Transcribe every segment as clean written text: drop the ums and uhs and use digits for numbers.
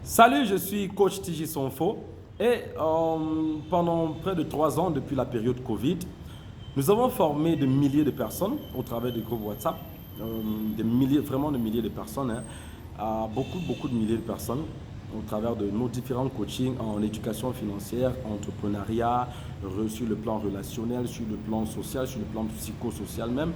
Salut, je suis coach TJ Sonfo et pendant près de 3 ans, depuis la période Covid, nous avons formé de milliers de personnes au travers des groupes WhatsApp, des milliers, vraiment de milliers de personnes, hein, beaucoup de milliers de personnes au travers de nos différents coachings en éducation financière, entrepreneuriat, sur le plan relationnel, sur le plan social, sur le plan psychosocial même.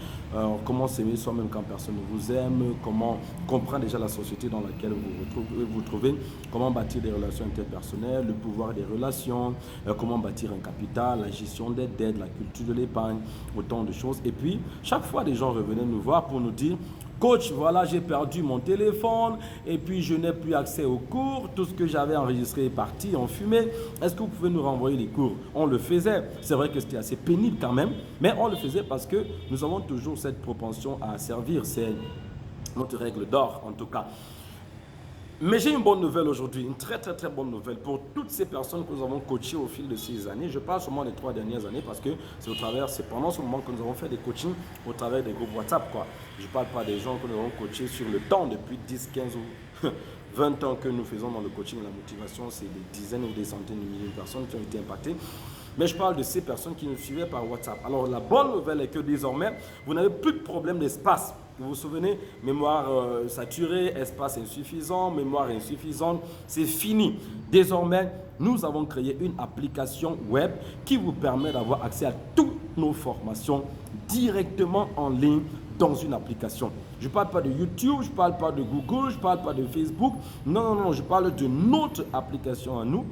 Comment s'aimer soi-même quand personne ne vous aime, comment comprendre déjà la société dans laquelle vous trouvez, comment bâtir des relations interpersonnelles, le pouvoir des relations, comment bâtir un capital, la gestion des dettes, la culture de l'épargne, autant de choses. Et puis, chaque fois, des gens revenaient nous voir pour nous dire: coach, voilà, j'ai perdu mon téléphone et puis je n'ai plus accès aux cours. Tout ce que j'avais enregistré est parti en fumée. Est-ce que vous pouvez nous renvoyer les cours? On le faisait. C'est vrai que c'était assez pénible quand même, mais on le faisait parce que nous avons toujours cette propension à servir. C'est notre règle d'or en tout cas. Mais j'ai une bonne nouvelle aujourd'hui, une très bonne nouvelle pour toutes ces personnes que nous avons coachées au fil de ces années. Je parle seulement des 3 dernières années parce que c'est pendant ce moment que nous avons fait des coachings au travers des groupes WhatsApp, quoi. Je ne parle pas des gens que nous avons coachés sur le temps depuis 10, 15 ou 20 ans que nous faisons dans le coaching et la motivation. C'est des dizaines ou des centaines de milliers de personnes qui ont été impactées. Mais je parle de ces personnes qui nous suivaient par WhatsApp. Alors la bonne nouvelle est que désormais, vous n'avez plus de problème d'espace. Vous vous souvenez, mémoire saturée, espace insuffisant, mémoire insuffisante, c'est fini. Désormais, nous avons créé une application web qui vous permet d'avoir accès à toutes nos formations directement en ligne dans une application. Je ne parle pas de YouTube, je ne parle pas de Google, je ne parle pas de Facebook. Non, je parle de notre application à nous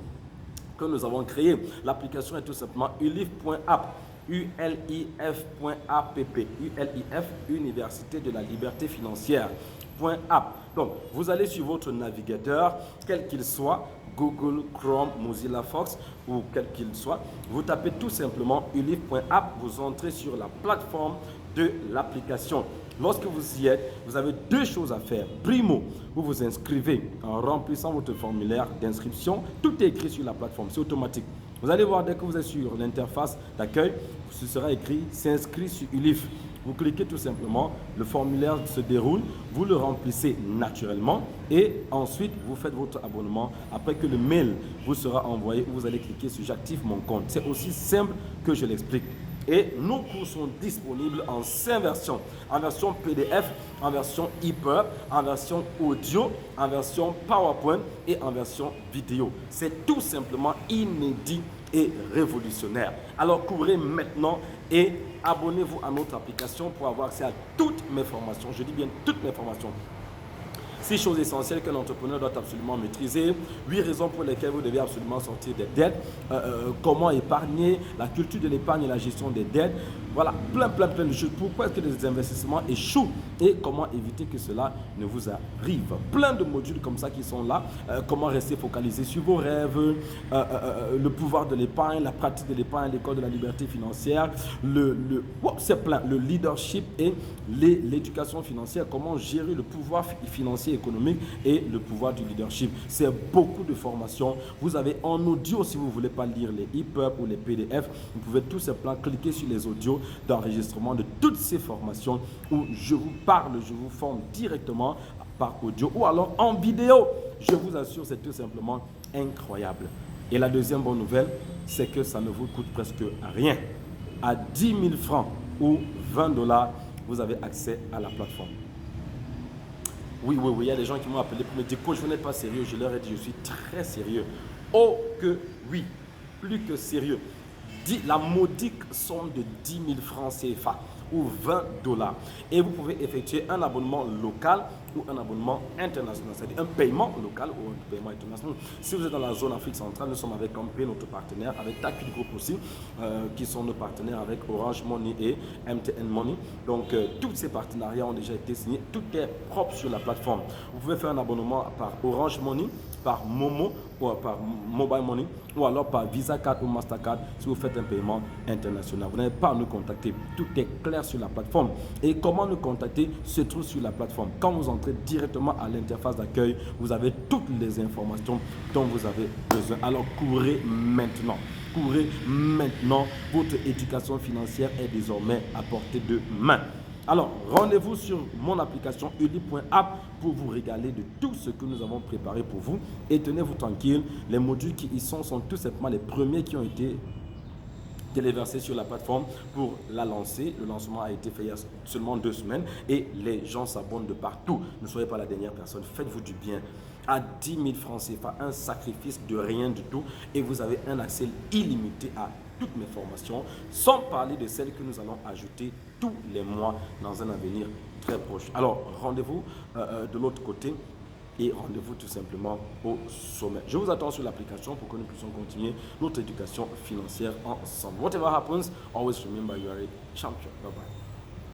que nous avons créée. L'application est tout simplement ulif.app. ULIF.app, ULIF, Université de la Liberté Financière.app. Donc, vous allez sur votre navigateur, quel qu'il soit, Google, Chrome, Mozilla Fox ou quel qu'il soit, vous tapez tout simplement ulif.app, vous entrez sur la plateforme de l'application. Lorsque vous y êtes, vous avez 2 choses à faire. Primo, vous vous inscrivez en remplissant votre formulaire d'inscription. Tout est écrit sur la plateforme, c'est automatique. Vous allez voir, dès que vous êtes sur l'interface d'accueil, ce sera écrit « S'inscrit sur ULIF ». Vous cliquez tout simplement, le formulaire se déroule, vous le remplissez naturellement et ensuite vous faites votre abonnement. Après que le mail vous sera envoyé, vous allez cliquer sur « J'active mon compte ». C'est aussi simple que je l'explique. Et nos cours sont disponibles en 5 versions. En version PDF, en version EPUB, en version audio, en version PowerPoint et en version vidéo. C'est tout simplement inédit et révolutionnaire. Alors courez maintenant et abonnez-vous à notre application pour avoir accès à toutes mes formations. Je dis bien toutes mes formations. 6 choses essentielles que l'entrepreneur doit absolument maîtriser, 8 raisons pour lesquelles vous devez absolument sortir des dettes, comment épargner, la culture de l'épargne et la gestion des dettes, voilà, plein de choses. Pourquoi est-ce que les investissements échouent et comment éviter que cela ne vous arrive. Plein de modules comme ça qui sont là, comment rester focalisé sur vos rêves, le pouvoir de l'épargne, la pratique de l'épargne, l'école de la liberté financière, c'est plein, le leadership et l'éducation financière, comment gérer le pouvoir financier économique et le pouvoir du leadership. C'est beaucoup de formations. Vous avez en audio, si vous ne voulez pas lire les EPUB ou les PDF, vous pouvez tout simplement cliquer sur les audios d'enregistrement de toutes ces formations où je vous parle, je vous forme directement par audio ou alors en vidéo. Je vous assure, c'est tout simplement incroyable. Et la deuxième bonne nouvelle, c'est que ça ne vous coûte presque rien. À 10 000 francs ou 20 $, vous avez accès à la plateforme. Oui, il y a des gens qui m'ont appelé pour me dire: coach, vous n'êtes pas sérieux. Je leur ai dit: je suis très sérieux. Oh que oui, plus que sérieux. La modique somme de 10 000 francs CFA ou 20 $. Et vous pouvez effectuer un abonnement local ou un abonnement international, c'est-à-dire un paiement local ou un paiement international. Si vous êtes dans la zone Afrique centrale, nous sommes avec Ampé, notre partenaire, avec TAC Group aussi, qui sont nos partenaires avec Orange Money et MTN Money. Donc, tous ces partenariats ont déjà été signés. Tout est propre sur la plateforme. Vous pouvez faire un abonnement par Orange Money, par Momo ou par Mobile Money ou alors par Visa Card ou Mastercard si vous faites un paiement international. Vous n'avez pas à nous contacter. Tout est clair sur la plateforme. Et comment nous contacter se trouve sur la plateforme. Quand vous entrez directement à l'interface d'accueil, vous avez toutes les informations dont vous avez besoin. Alors courez maintenant. Courez maintenant. Votre éducation financière est désormais à portée de main. Alors, rendez-vous sur mon application uli.app pour vous régaler de tout ce que nous avons préparé pour vous. Et tenez-vous tranquille, les modules qui y sont tout simplement les premiers qui ont été téléversés sur la plateforme pour la lancer. Le lancement a été fait il y a seulement 2 semaines et les gens s'abonnent de partout. Ne soyez pas la dernière personne, faites-vous du bien. À 10 000 francs CFA, un sacrifice de rien du tout et vous avez un accès illimité à toutes mes formations, sans parler de celles que nous allons ajouter tous les mois dans un avenir très proche. Alors, rendez-vous de l'autre côté et rendez-vous tout simplement au sommet. Je vous attends sur l'application pour que nous puissions continuer notre éducation financière ensemble. Whatever happens, always remember you are a champion. Bye bye.